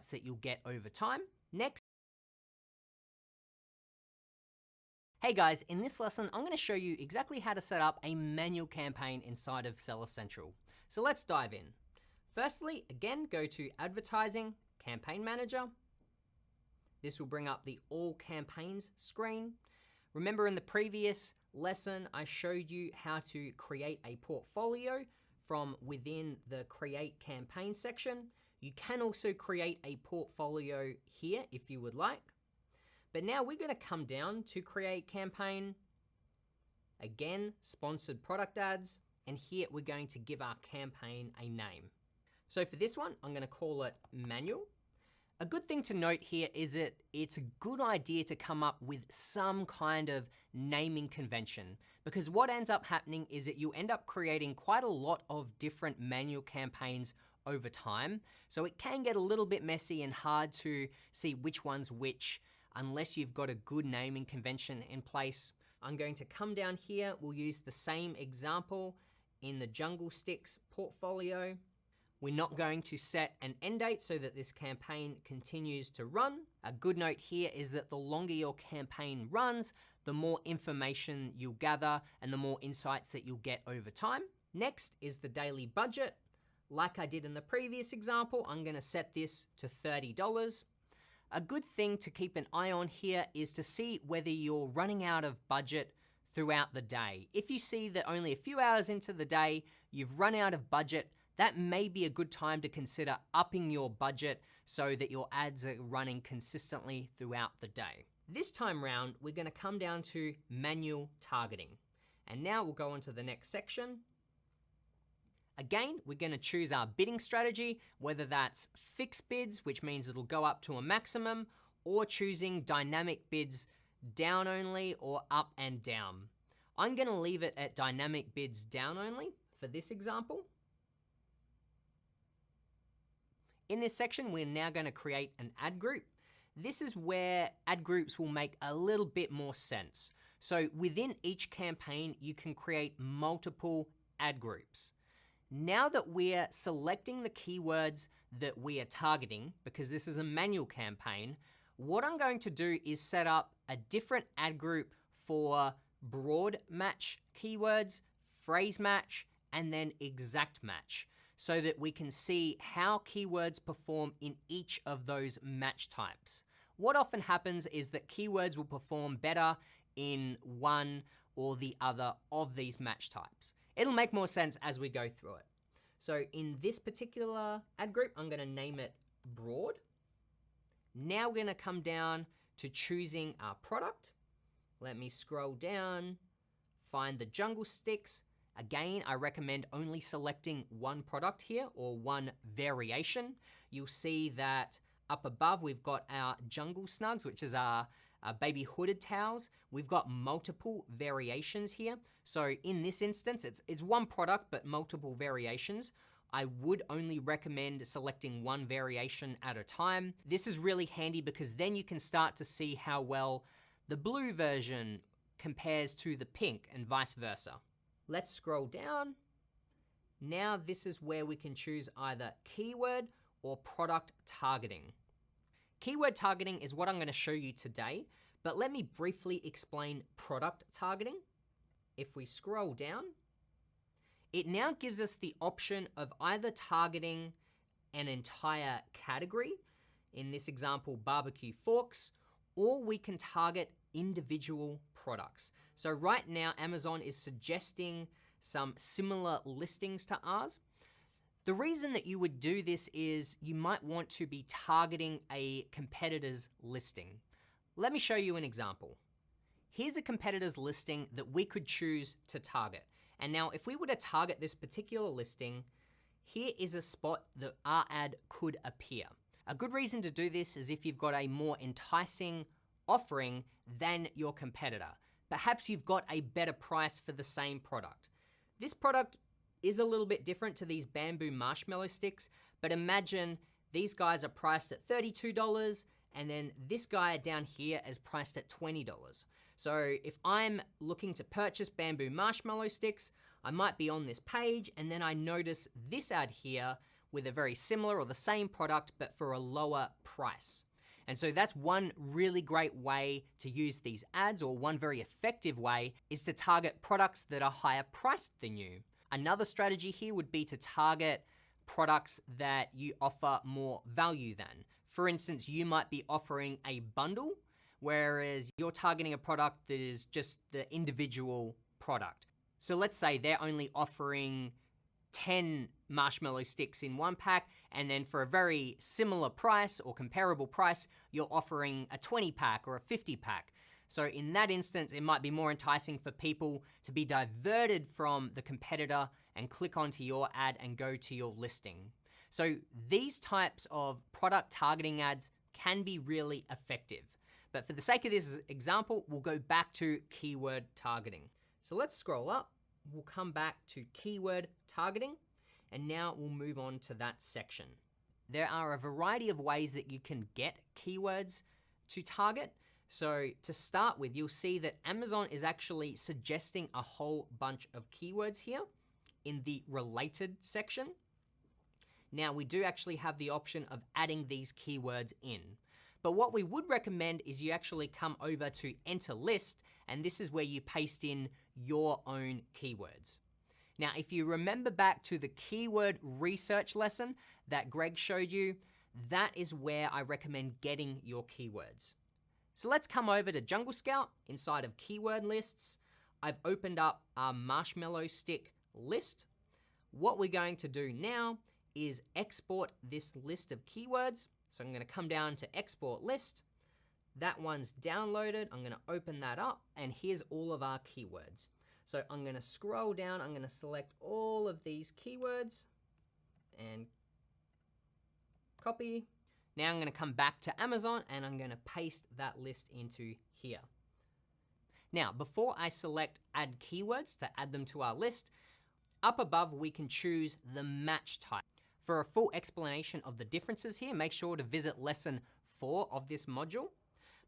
that you'll get over time. Next, hey guys, in this lesson, I'm going to show you exactly how to set up a manual campaign inside of Seller Central. So let's dive in. Firstly, again, go to Advertising, Campaign Manager. This will bring up the All Campaigns screen. Remember in the previous lesson, I showed you how to create a portfolio from within the Create Campaign section. You can also create a portfolio here if you would like. But now we're going to come down to Create Campaign. Again, Sponsored Product Ads. And here we're going to give our campaign a name. So for this one, I'm going to call it Manual. A good thing to note here is that it's a good idea to come up with some kind of naming convention, because what ends up happening is that you end up creating quite a lot of different manual campaigns over time. So it can get a little bit messy and hard to see which one's which unless you've got a good naming convention in place. I'm going to come down here. We'll use the same example in the Jungle Sticks portfolio. We're not going to set an end date so that this campaign continues to run. A good note here is that the longer your campaign runs, the more information you'll gather and the more insights that you'll get over time. Next is the daily budget. Like I did in the previous example, I'm going to set this to $30. A good thing to keep an eye on here is to see whether you're running out of budget throughout the day. If you see that only a few hours into the day, you've run out of budget, that may be a good time to consider upping your budget so that your ads are running consistently throughout the day. This time round, we're going to come down to manual targeting. And now we'll go on to the next section. Again, we're going to choose our bidding strategy, whether that's fixed bids, which means it'll go up to a maximum, or choosing dynamic bids down only or up and down. I'm going to leave it at dynamic bids down only for this example. In this section, we're now going to create an ad group. This is where ad groups will make a little bit more sense. So within each campaign, you can create multiple ad groups. Now that we're selecting the keywords that we are targeting, because this is a manual campaign, what I'm going to do is set up a different ad group for broad match keywords, phrase match, and then exact match, so that we can see how keywords perform in each of those match types. What often happens is that keywords will perform better in one or the other of these match types. It'll make more sense as we go through it. So in this particular ad group, I'm going to name it broad. Now we're going to come down to choosing our product. Let me scroll down, find the Jungle Sticks. Again, I recommend only selecting one product here or one variation. You'll see that up above, we've got our Jungle Snugs, which is our baby hooded towels. We've got multiple variations here. So in this instance, it's one product, but multiple variations. I would only recommend selecting one variation at a time. This is really handy because then you can start to see how well the blue version compares to the pink and vice versa. Let's scroll down. Now this is where we can choose either keyword or product targeting. Keyword targeting is what I'm going to show you today, but let me briefly explain product targeting. If we scroll down, it now gives us the option of either targeting an entire category, in this example, barbecue forks, or we can target individual products. So right now, Amazon is suggesting some similar listings to ours. The reason that you would do this is you might want to be targeting a competitor's listing. Let me show you an example. Here's a competitor's listing that we could choose to target. And now if we were to target this particular listing, here is a spot that our ad could appear. A good reason to do this is if you've got a more enticing offering than your competitor. Perhaps you've got a better price for the same product. This product is a little bit different to these bamboo marshmallow sticks, but imagine these guys are priced at $32 and then this guy down here is priced at $20. So if I'm looking to purchase bamboo marshmallow sticks, I might be on this page and then I notice this ad here, with a very similar or the same product, but for a lower price. And so that's one really great way to use these ads, or one very effective way is to target products that are higher priced than you. Another strategy here would be to target products that you offer more value than. For instance, you might be offering a bundle, whereas you're targeting a product that is just the individual product. So let's say they're only offering 10 marshmallow sticks in one pack, and then for a very similar price or comparable price, you're offering a 20 pack or a 50 pack. So in that instance, it might be more enticing for people to be diverted from the competitor and click onto your ad and go to your listing. So these types of product targeting ads can be really effective. But for the sake of this example, we'll go back to keyword targeting. So let's scroll up. We'll come back to keyword targeting, and now we'll move on to that section. There are a variety of ways that you can get keywords to target. So to start with, you'll see that Amazon is actually suggesting a whole bunch of keywords here in the related section. Now we do actually have the option of adding these keywords in. But what we would recommend is you actually come over to enter list, and this is where you paste in your own keywords. Now, if you remember back to the keyword research lesson that Greg showed you, that is where I recommend getting your keywords. So let's come over to Jungle Scout inside of keyword lists. I've opened up our marshmallow stick list. What we're going to do now is export this list of keywords. So I'm going to come down to export list. That one's downloaded. I'm going to open that up, and here's all of our keywords. So I'm going to scroll down. I'm going to select all of these keywords and copy. Now I'm going to come back to Amazon, and I'm going to paste that list into here. Now, before I select add keywords to add them to our list, up above we can choose the match type. For a full explanation of the differences here, make sure to visit lesson 4 of this module.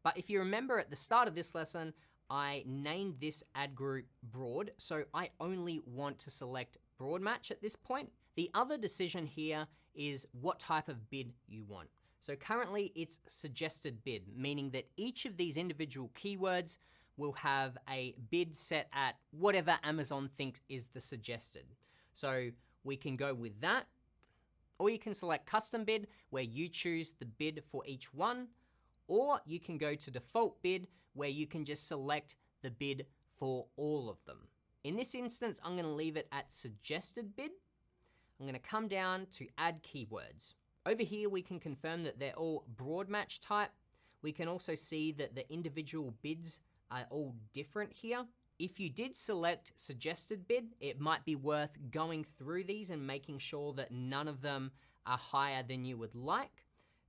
But if you remember at the start of this lesson, I named this ad group broad, so I only want to select broad match at this point. The other decision here is what type of bid you want. So currently it's suggested bid, meaning that each of these individual keywords will have a bid set at whatever Amazon thinks is the suggested. So we can go with that. Or you can select custom bid, where you choose the bid for each one, or you can go to default bid, where you can just select the bid for all of them. In this instance, I'm going to leave it at suggested bid. I'm going to come down to add keywords. Over here, we can confirm that they're all broad match type. We can also see that the individual bids are all different here. If you did select suggested bid, it might be worth going through these and making sure that none of them are higher than you would like.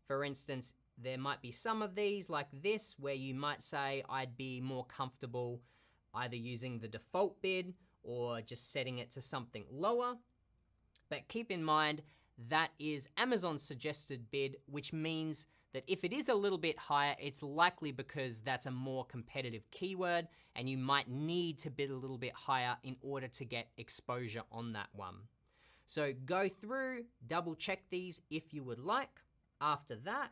For instance, there might be some of these like this where you might say I'd be more comfortable either using the default bid or just setting it to something lower. But keep in mind that is Amazon's suggested bid, which means that if it is a little bit higher, it's likely because that's a more competitive keyword and you might need to bid a little bit higher in order to get exposure on that one. So go through, double check these if you would like. After that,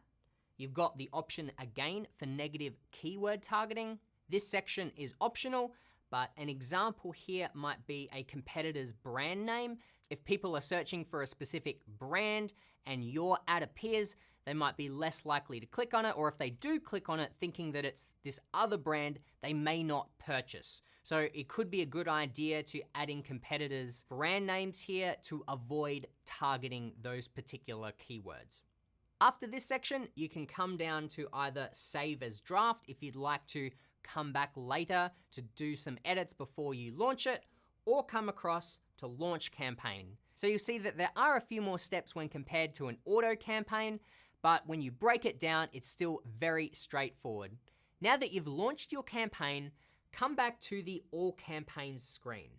you've got the option again for negative keyword targeting. This section is optional, but an example here might be a competitor's brand name. If people are searching for a specific brand and your ad appears, they might be less likely to click on it, or if they do click on it thinking that it's this other brand, they may not purchase. So it could be a good idea to add in competitors' brand names here to avoid targeting those particular keywords. After this section, you can come down to either save as draft if you'd like to come back later to do some edits before you launch it, or come across to launch campaign. So you'll see that there are a few more steps when compared to an auto campaign, but when you break it down, it's still very straightforward. Now that you've launched your campaign, come back to the All Campaigns screen.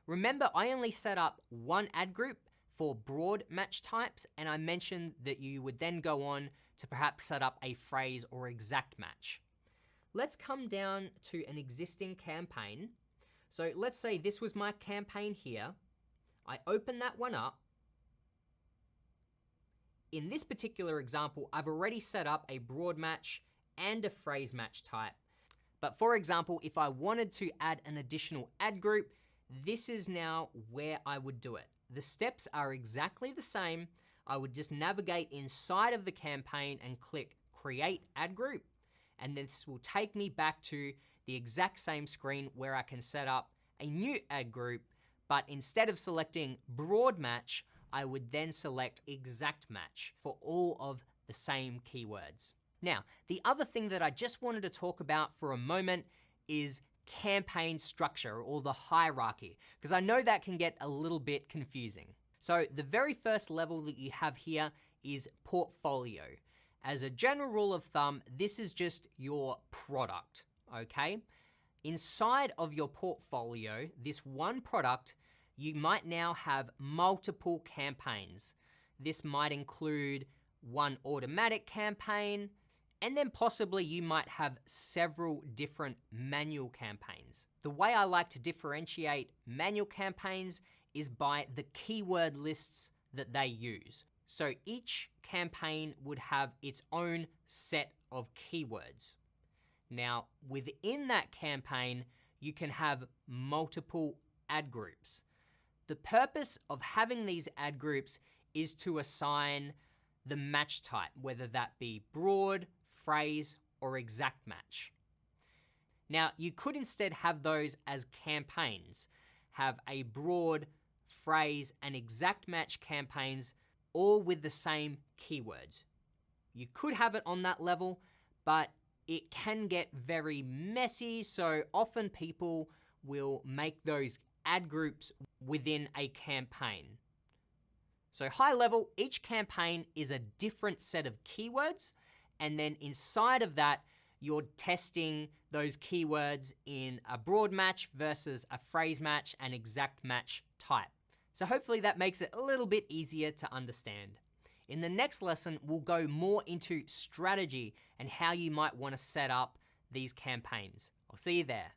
Remember, I only set up one ad group for broad match types, and I mentioned that you would then go on to perhaps set up a phrase or exact match. Let's come down to an existing campaign. So let's say this was my campaign here. I open that one up. in this particular example, I've already set up a broad match and a phrase match type. But for example, if I wanted to add an additional ad group, this is now where I would do it. The steps are exactly the same. I would just navigate inside of the campaign and click Create Ad Group. And this will take me back to the exact same screen where I can set up a new ad group, but instead of selecting broad match, I would then select exact match for all of the same keywords. Now, the other thing that I just wanted to talk about for a moment is campaign structure or the hierarchy, because I know that can get a little bit confusing. So the very first level that you have here is portfolio. As a general rule of thumb, this is just your product, okay? Inside of your portfolio, this one product, you might now have multiple campaigns. This might include one automatic campaign, and then possibly you might have several different manual campaigns. The way I like to differentiate manual campaigns is by the keyword lists that they use. So each campaign would have its own set of keywords. Now, within that campaign, you can have multiple ad groups. The purpose of having these ad groups is to assign the match type, whether that be broad, phrase, or exact match. Now, you could instead have those as campaigns, have a broad, phrase, and exact match campaigns, all with the same keywords. You could have it on that level, but it can get very messy, so often people will make those ad groups within a campaign. So high level, each campaign is a different set of keywords, and then inside of that, you're testing those keywords in a broad match versus a phrase match and exact match type. So hopefully that makes it a little bit easier to understand. In the next lesson, we'll go more into strategy and how you might want to set up these campaigns. I'll see you there.